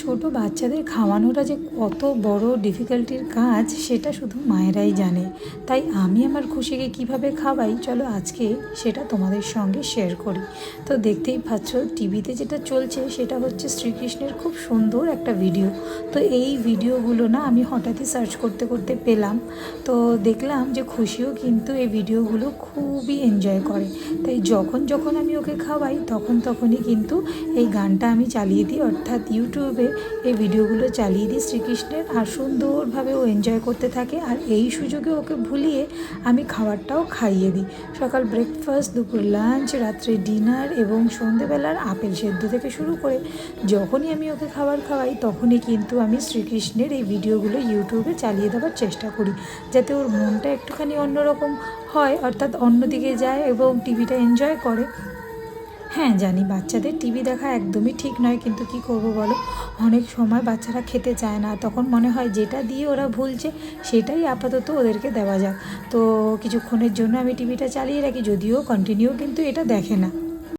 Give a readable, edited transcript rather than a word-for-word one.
ছোট বাচ্চাদের খাওয়ানোটা যে কত বড় ডিফিকাল্টির কাজ সেটা শুধু মায়েরাই জানে। তাই আমি আমার খুশিকে কিভাবে খাওয়াই চলো আজকে সেটা তোমাদের সঙ্গে শেয়ার করি। তো দেখতেই পাচ্ছ টিভিতে যেটা চলছে সেটা হচ্ছে শ্রীকৃষ্ণের খুব সুন্দর একটা ভিডিও। তো এই ভিডিওগুলো না আমি হঠাৎই সার্চ করতে করতে পেলাম। তো দেখলাম যে খুশিও কিন্তু এই ভিডিওগুলো খুবই এনজয় করে। তাই যখন যখন আমি ওকে খাওয়াই তখনই কিন্তু এই গানটা আমি চালিয়ে দিই, অর্থাৎ ইউটিউবে এই ভিডিওগুলো চালিয়ে দিই শ্রীকৃষ্ণের, আর সুন্দরভাবে ও এনজয় করতে থাকে। আর এই সুযোগে ওকে ভুলিয়ে আমি খাবারটাও খাইয়ে দিই। সকাল ব্রেকফাস্ট, দুপুর লাঞ্চ, রাত্রে ডিনার এবং সন্ধেবেলার আপেল সেদ্ধ থেকে শুরু করে যখনই আমি ওকে খাবার খাওয়াই তখনই কিন্তু আমি শ্রীকৃষ্ণের এই ভিডিওগুলো ইউটিউবে চালিয়ে দেওয়ার চেষ্টা করি, যাতে ওর মনটা একটুখানি অন্যরকম হয়, অর্থাৎ অন্যদিকে যায় এবং টিভিটা এনজয় করে। হ্যাঁ জানি বাচ্চাদের টিভি দেখা একদমই ঠিক নয়, কিন্তু কি করব বলো, অনেক সময় বাচ্চারা খেতে চায় না, তখন মনে হয় যেটা দিয়ে ওরা ভুলছে সেটাই আপাতত ওদেরকে দেওয়া যাক। তো কিছুক্ষণের জন্য আমি টিভিটা চালিয়ে রাখি, যদিও কন্টিনিউ কিন্তু এটা দেখে না।